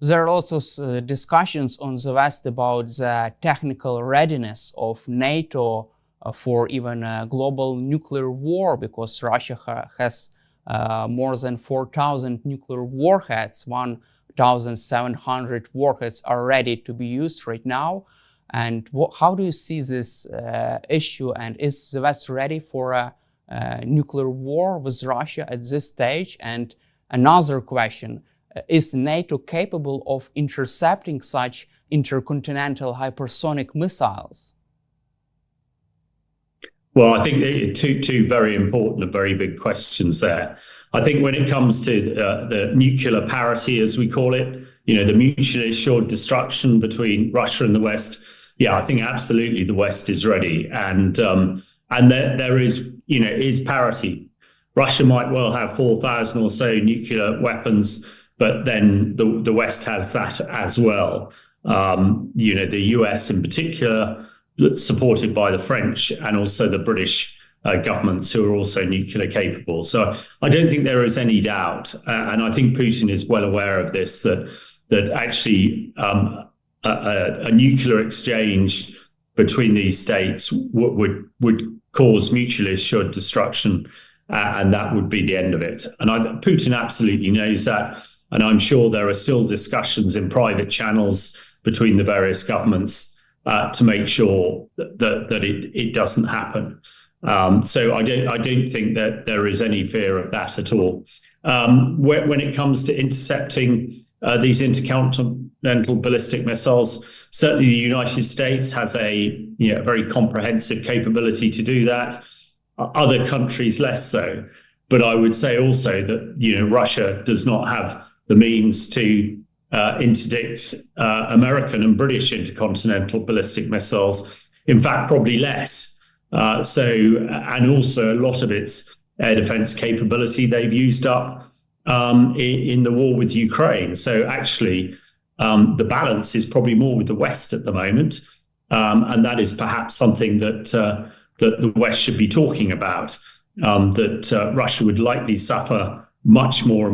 There are also discussions on the West about the technical readiness of NATO for even a global nuclear war, because Russia has more than 4,000 nuclear warheads. 1,700 warheads are ready to be used right now. And how do you see this issue? And is the West ready for a nuclear war with Russia at this stage? And another question, is NATO capable of intercepting such intercontinental hypersonic missiles? Well, I think two very important and very big questions there. I think when it comes to the nuclear parity, as we call it, the mutually assured destruction between Russia and the West, I think absolutely the West is ready, and there is parity. Russia might well have 4,000 or so nuclear weapons, but then the West has that as well. The US in particular, supported by the French and also the British governments, who are also nuclear capable. So I don't think there is any doubt, and I think Putin is well aware of this, that actually a nuclear exchange between these states would cause mutually assured destruction, and that would be the end of it. And Putin absolutely knows that, and I'm sure there are still discussions in private channels between the various governments to make sure that it doesn't happen. So I don't think that there is any fear of that at all. When it comes to intercepting these intercontinental ballistic missiles, certainly the United States has a very comprehensive capability to do that. Other countries less so. But I would say also that Russia does not have the means to interdict American and British intercontinental ballistic missiles. In fact, probably less. And also a lot of its air defense capability they've used up in the war with Ukraine. So actually, the balance is probably more with the West at the moment, and that is perhaps something that the West should be talking about. That Russia would likely suffer much more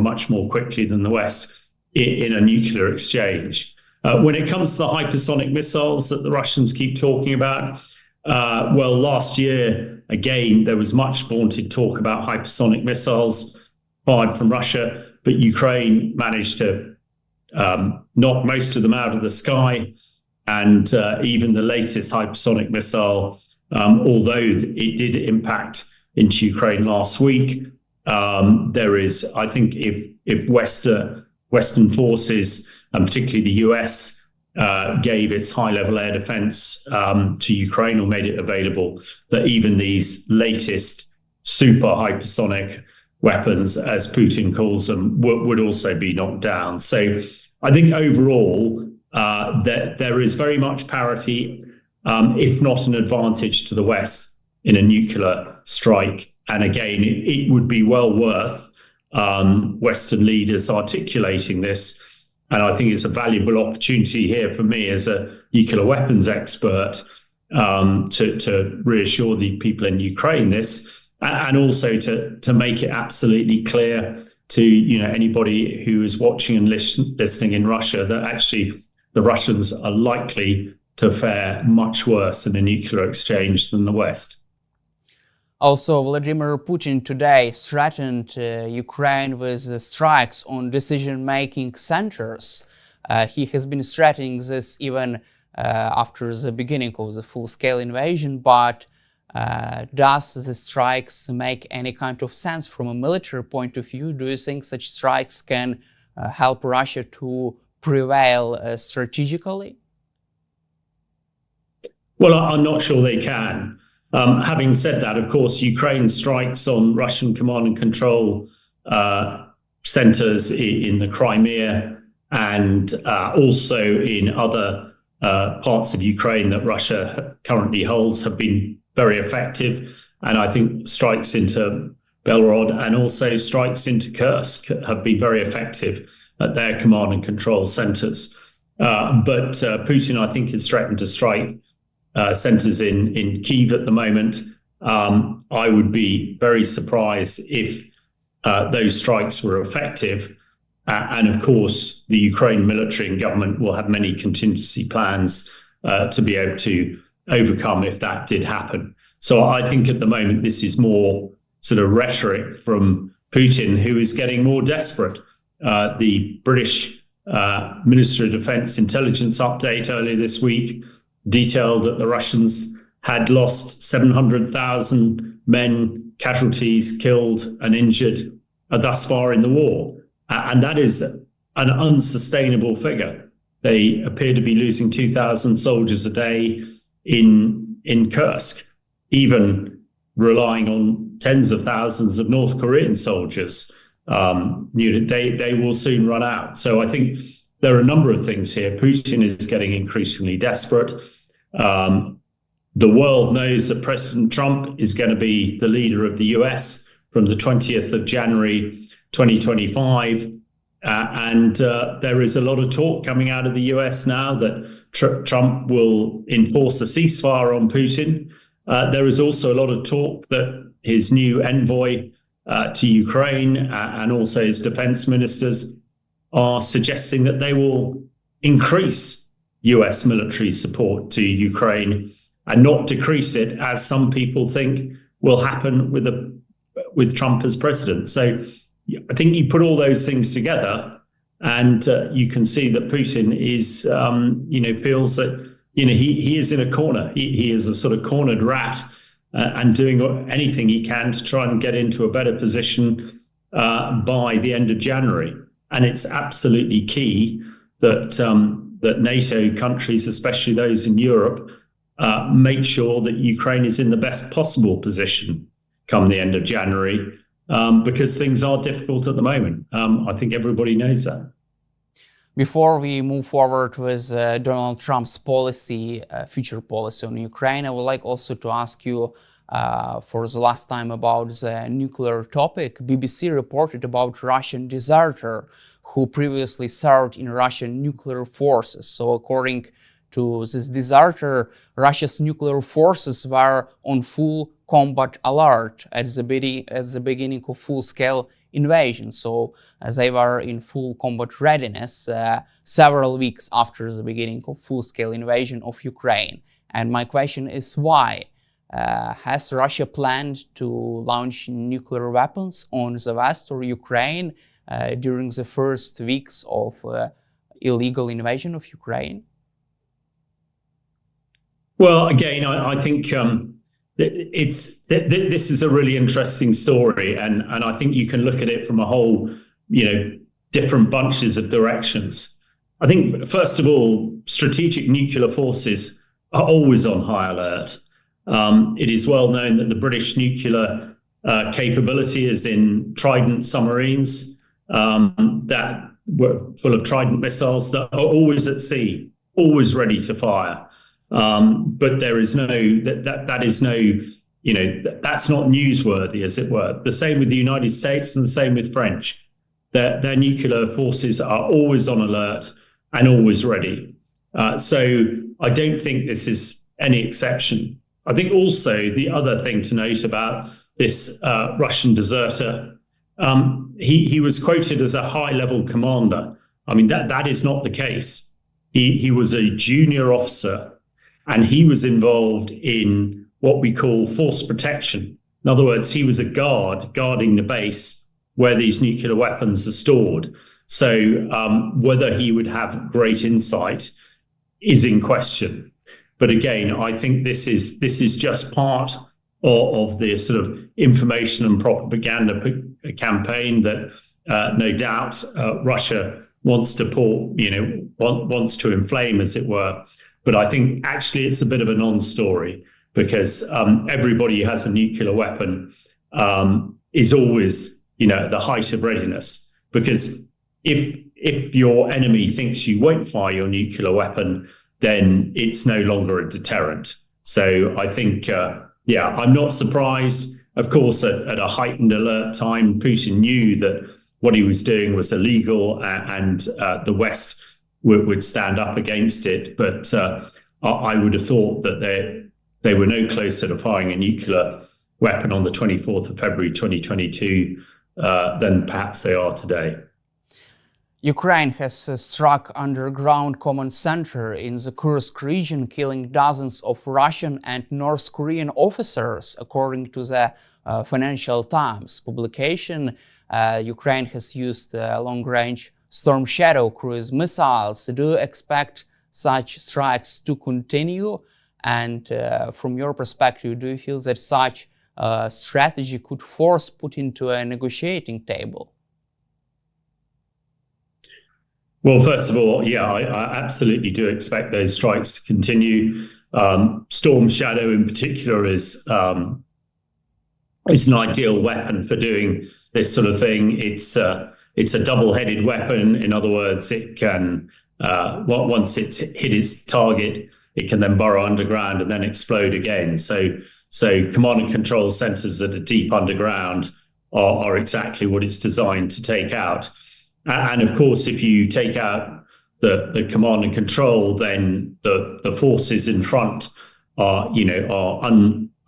quickly than the West in a nuclear exchange. When it comes to the hypersonic missiles that the Russians keep talking about, well, last year, again, there was much vaunted talk about hypersonic missiles fired from Russia, but Ukraine managed to knock most of them out of the sky. And even the latest hypersonic missile, although it did impact into Ukraine last week, there is, I think, if Western forces, and particularly the US, gave its high-level air defense to Ukraine or made it available, that even these latest super hypersonic weapons, as Putin calls them, would also be knocked down. So I think overall that there is very much parity, if not an advantage to the West in a nuclear strike. And again, it would be well worth Western leaders articulating this. And I think it's a valuable opportunity here for me as a nuclear weapons expert to reassure the people in Ukraine this, and also to make it absolutely clear to anybody who is watching and listening in Russia that actually the Russians are likely to fare much worse in a nuclear exchange than the West. Also, Vladimir Putin today threatened Ukraine with strikes on decision-making centers. He has been threatening this even after the beginning of the full-scale invasion, but does the strikes make any kind of sense from a military point of view? Do you think such strikes can help Russia to prevail strategically? Well, I'm not sure they can. Having said that, of course, Ukraine strikes on Russian command and control centers in the Crimea and also in other parts of Ukraine that Russia currently holds have been very effective. And I think strikes into Belgorod and also strikes into Kursk have been very effective at their command and control centers. But Putin, I think, has threatened to strike centers in Kyiv at the moment. I would be very surprised if those strikes were effective. And of course, the Ukraine military and government will have many contingency plans to be able to overcome if that did happen. So I think at the moment, this is more sort of rhetoric from Putin, who is getting more desperate. The British Ministry of Defense intelligence update earlier this week detailed that the Russians had lost 700,000 men, casualties, killed and injured thus far in the war. And that is an unsustainable figure. They appear to be losing 2,000 soldiers a day in Kursk, even relying on tens of thousands of North Korean soldiers. They will soon run out. So I think there are a number of things here. Putin is getting increasingly desperate. The world knows that President Trump is going to be the leader of the US from the 20th of January 2025. And there is a lot of talk coming out of the US now that Trump will enforce a ceasefire on Putin. There is also a lot of talk that his new envoy to Ukraine and also his defense ministers are suggesting that they will increase US military support to Ukraine and not decrease it, as some people think will happen with Trump as president. So I think you put all those things together and you can see that Putin is, feels that, he is in a corner. He is a sort of cornered rat and doing anything he can to try and get into a better position by the end of January. And it's absolutely key that that NATO countries, especially those in Europe, make sure that Ukraine is in the best possible position come the end of January, because things are difficult at the moment. I think everybody knows that. Before we move forward with Donald Trump's policy, future policy on Ukraine, I would like also to ask you for the last time about the nuclear topic. BBC reported about Russian deserter who previously served in Russian nuclear forces. So according to this deserter, Russia's nuclear forces were on full combat alert at the beginning of full-scale invasion. So they were in full combat readiness several weeks after the beginning of full-scale invasion of Ukraine. And my question is why? Has Russia planned to launch nuclear weapons on the West or Ukraine during the first weeks of illegal invasion of Ukraine? Well, again, I think this is a really interesting story, and I think you can look at it from a whole, different bunches of directions. I think, first of all, strategic nuclear forces are always on high alert. It is well known that the British nuclear capability is in Trident submarines that were full of Trident missiles that are always at sea, always ready to fire. But there is that's not newsworthy, as it were. The same with the United States and the same with French. Their nuclear forces are always on alert and always ready. So I don't think this is any exception. I think also the other thing to note about this Russian deserter, he was quoted as a high-level commander. I mean, that is not the case. He was a junior officer, and he was involved in what we call force protection. In other words, he was a guard guarding the base where these nuclear weapons are stored. So whether he would have great insight is in question. But again, I think this is just part of the sort of information and propaganda campaign that no doubt Russia wants to wants to inflame, as it were. But I think actually it's a bit of a non-story, because everybody who has a nuclear weapon is always, at the height of readiness. Because if your enemy thinks you won't fire your nuclear weapon, then it's no longer a deterrent. So I think, I'm not surprised. Of course, at a heightened alert time, Putin knew that what he was doing was illegal, and the West would stand up against it. But I would have thought that they were no closer to firing a nuclear weapon on the 24th of February 2022 than perhaps they are today. Ukraine has struck underground command center in the Kursk region, killing dozens of Russian and North Korean officers, according to the Financial Times publication. Ukraine has used long-range Storm Shadow cruise missiles. Do you expect such strikes to continue? And from your perspective, do you feel that such strategy could force Putin to a negotiating table? Well, first of all, yeah, I absolutely do expect those strikes to continue. Storm Shadow, in particular, is an ideal weapon for doing this sort of thing. It's a double-headed weapon. In other words, it can once it's hit its target, it can then burrow underground and then explode again. So command and control centers that are deep underground are exactly what it's designed to take out. And of course, if you take out the command and control, then the forces in front are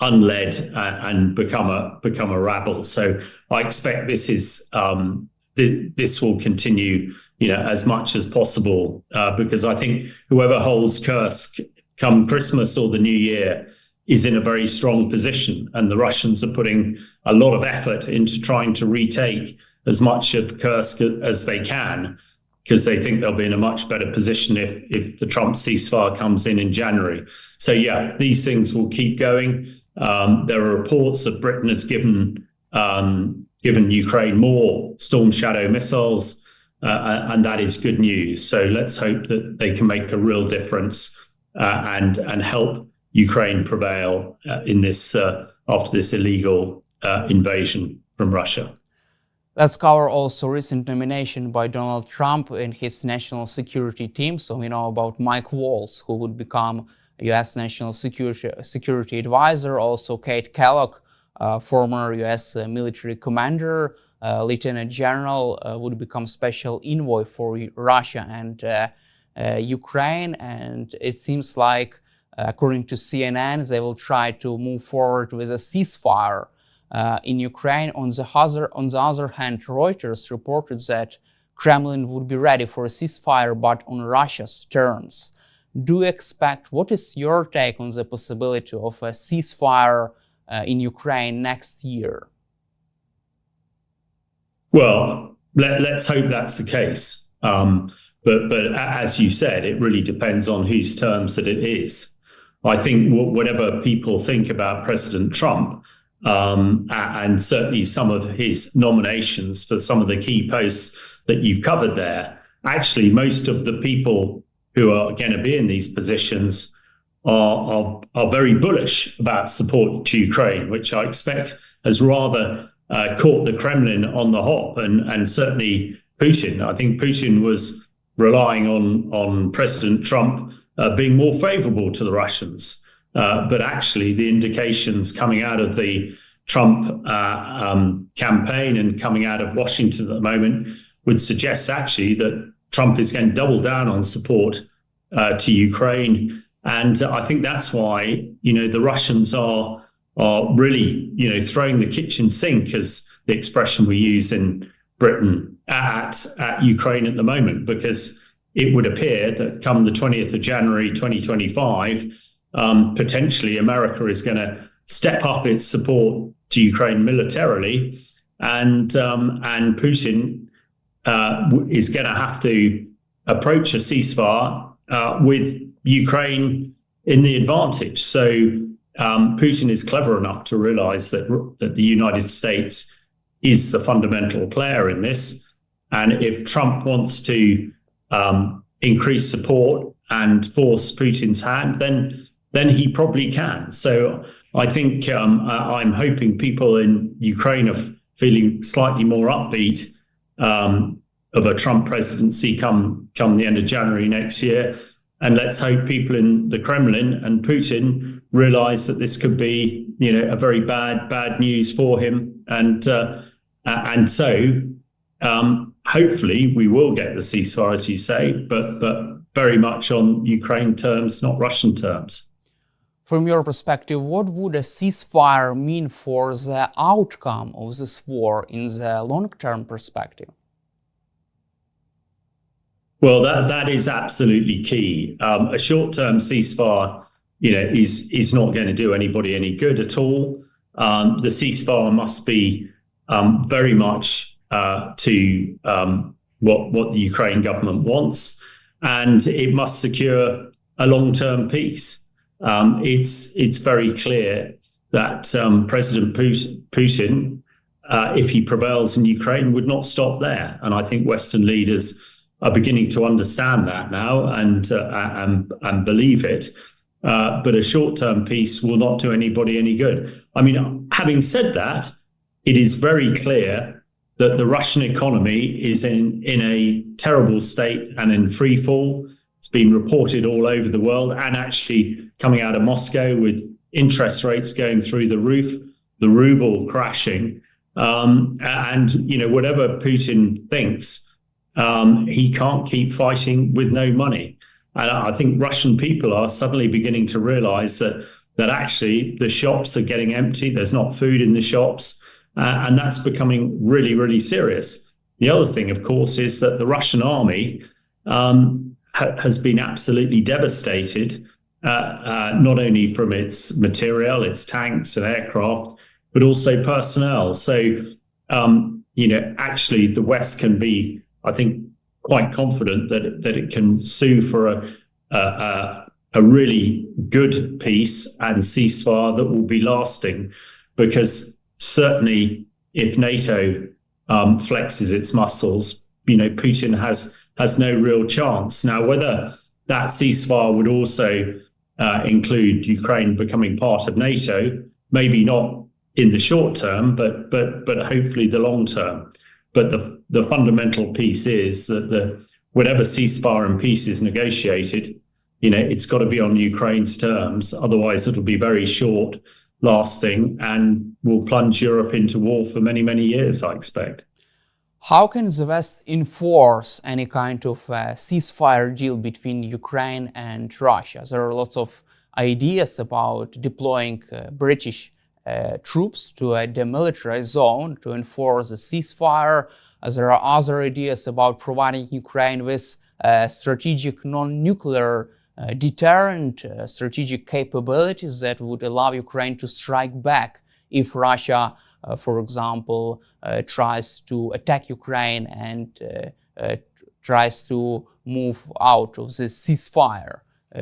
unled and become a rabble. So I expect this will continue, as much as possible, because I think whoever holds Kursk come Christmas or the New Year is in a very strong position, and the Russians are putting a lot of effort into trying to retake as much of Kursk as they can, because they think they'll be in a much better position if the Trump ceasefire comes in January. So yeah, these things will keep going. There are reports that Britain has given Ukraine more Storm Shadow missiles, and that is good news. So let's hope that they can make a real difference and help Ukraine prevail in this after this illegal invasion from Russia. Let's cover also recent nomination by Donald Trump and his national security team. So we know about Mike Waltz, who would become U.S. national security advisor. Also Kate Kellogg, former U.S. military commander, lieutenant general, would become special envoy for Russia and Ukraine. And it seems like, according to CNN, they will try to move forward with a ceasefire in Ukraine. On the other hand, Reuters reported that Kremlin would be ready for a ceasefire, but on Russia's terms. Do you expect, what is your take on the possibility of a ceasefire in Ukraine next year? Well, let's hope that's the case. But as you said, it really depends on whose terms that it is. I think whatever people think about President Trump, and certainly some of his nominations for some of the key posts that you've covered there, actually most of the people who are going to be in these positions are very bullish about support to Ukraine, which I expect has rather caught the Kremlin on the hop, and certainly Putin. I think Putin was relying on President Trump being more favorable to the Russians. But actually, the indications coming out of the Trump campaign and coming out of Washington at the moment would suggest actually that Trump is going to double down on support to Ukraine. And I think that's why, the Russians are really, throwing the kitchen sink, as the expression we use in Britain, at Ukraine at the moment, because it would appear that come the 20th of January 2025, potentially America is going to step up its support to Ukraine militarily, and Putin is going to have to approach a ceasefire with Ukraine in the advantage. So Putin is clever enough to realize that the United States is the fundamental player in this, and if Trump wants to increase support and force Putin's hand, then he probably can. So I think I'm hoping people in Ukraine are feeling slightly more upbeat of a Trump presidency come the end of January next year. And let's hope people in the Kremlin and Putin realize that this could be, a very bad news for him. And so hopefully we will get the ceasefire, as you say, but very much on Ukraine terms, not Russian terms. From your perspective, what would a ceasefire mean for the outcome of this war in the long-term perspective? Well, that is absolutely key. A short-term ceasefire, is not going to do anybody any good at all. The ceasefire must be very much to what the Ukraine government wants, and it must secure a long-term peace. It's very clear that President Putin, if he prevails in Ukraine, would not stop there, and I think Western leaders are beginning to understand that now and believe it. But a short-term peace will not do anybody any good. I mean, having said that, it is very clear that the Russian economy is in a terrible state and in free fall. It's been reported all over the world, and actually coming out of Moscow with interest rates going through the roof, the ruble crashing, and whatever Putin thinks, he can't keep fighting with no money. And I think Russian people are suddenly beginning to realize that actually the shops are getting empty. There's not food in the shops. And that's becoming really, really serious. The other thing, of course, is that the Russian army has been absolutely devastated, not only from its material, its tanks and aircraft, but also personnel. So, actually the West can be, I think, quite confident that it can sue for a really good peace and ceasefire that will be lasting, because certainly if NATO flexes its muscles, Putin has no real chance. Now, whether that ceasefire would also include Ukraine becoming part of NATO, maybe not in the short term, but hopefully the long term. But the fundamental piece is that whatever ceasefire and peace is negotiated, it's got to be on Ukraine's terms. Otherwise, it'll be very short lasting and will plunge Europe into war for many, many years, I expect. How can the West enforce any kind of ceasefire deal between Ukraine and Russia? There are lots of ideas about deploying British troops to a demilitarized zone to enforce a ceasefire. There are other ideas about providing Ukraine with strategic non-nuclear deterrent strategic capabilities that would allow Ukraine to strike back if Russia, for example, tries to attack Ukraine and tries to move out of the ceasefire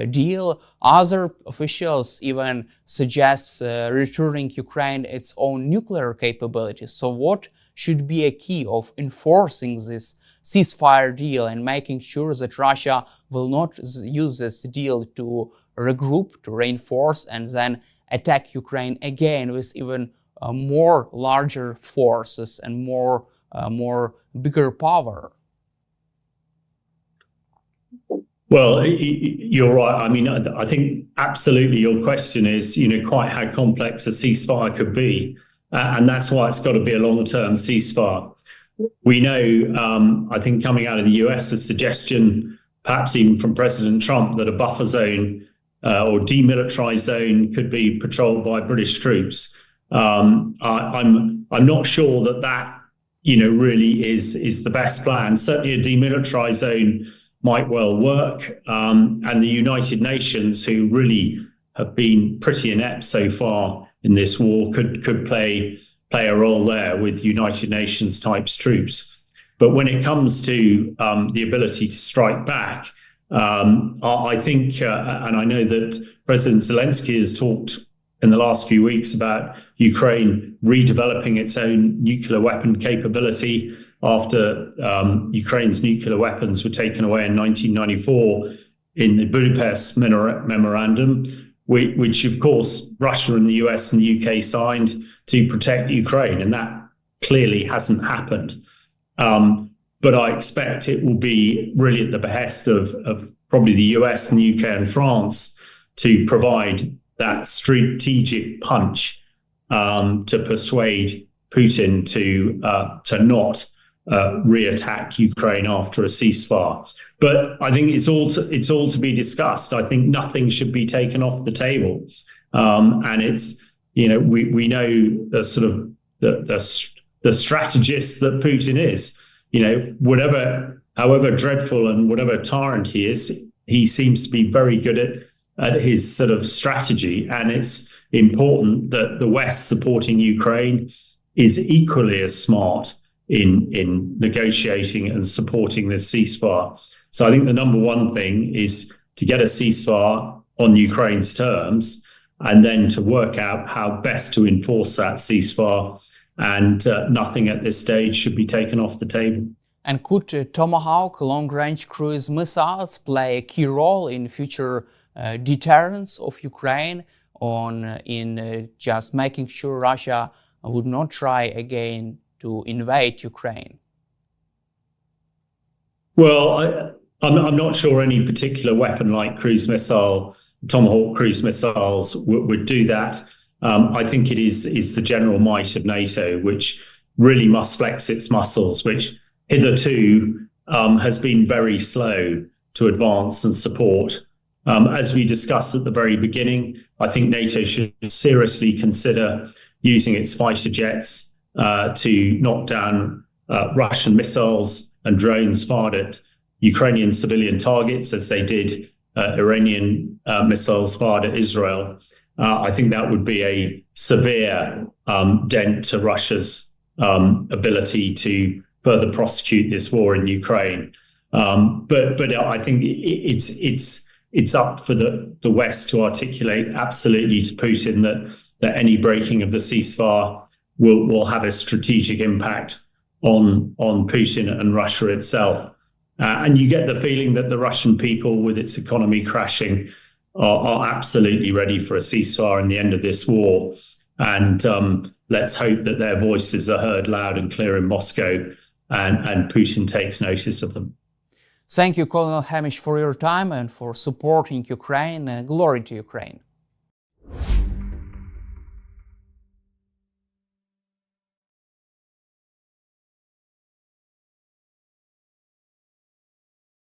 deal. Other officials even suggest returning Ukraine its own nuclear capabilities. So what should be a key of enforcing this ceasefire deal and making sure that Russia will not use this deal to regroup, to reinforce, and then attack Ukraine again with even more larger forces and more bigger power? Well, you're right. I mean, I think absolutely your question is, quite how complex a ceasefire could be. And that's why it's got to be a long-term ceasefire. We know, I think coming out of the US, a suggestion, perhaps even from President Trump, that a buffer zone or demilitarized zone could be patrolled by British troops. I'm not sure that really is the best plan. Certainly a demilitarized zone might well work. And the United Nations, who really have been pretty inept so far in this war, could play a role there with United Nations types troops. But when it comes to the ability to strike back, I think, and I know that President Zelensky has talked in the last few weeks about Ukraine redeveloping its own nuclear weapon capability after Ukraine's nuclear weapons were taken away in 1994 in the Budapest Memorandum, which of course Russia and the US and the UK signed to protect Ukraine, and that clearly hasn't happened. But I expect it will be really at the behest of probably the US and the UK and France to provide that strategic punch to persuade Putin to not re-attack Ukraine after a ceasefire. But I think it's all to be discussed. I think nothing should be taken off the table. And it's, we know the sort of the strategist that Putin is. Whatever however dreadful and whatever tyrant he is, he seems to be very good at his sort of strategy. And it's important that the West supporting Ukraine is equally as smart in negotiating and supporting this ceasefire. So I think the number one thing is to get a ceasefire on Ukraine's terms, and then to work out how best to enforce that ceasefire. And nothing at this stage should be taken off the table. And could Tomahawk long-range cruise missiles play a key role in future deterrence of Ukraine in just making sure Russia would not try again to invade Ukraine? Well, I'm not sure any particular weapon like cruise missile, Tomahawk cruise missiles would do that. I think it is the general might of NATO, which really must flex its muscles, which hitherto has been very slow to advance and support. As we discussed at the very beginning, I think NATO should seriously consider using its fighter jets to knock down Russian missiles and drones fired at Ukrainian civilian targets, as they did Iranian missiles fired at Israel. I think that would be a severe dent to Russia's ability to further prosecute this war in Ukraine. But I think it's up for the West to articulate absolutely to Putin that any breaking of the ceasefire will have a strategic impact on Putin and Russia itself. And you get the feeling that the Russian people, with its economy crashing, are absolutely ready for a ceasefire and the end of this war. And let's hope that their voices are heard loud and clear in Moscow, and Putin takes notice of them. Thank you, Colonel Hamish, for your time and for supporting Ukraine. Glory to Ukraine.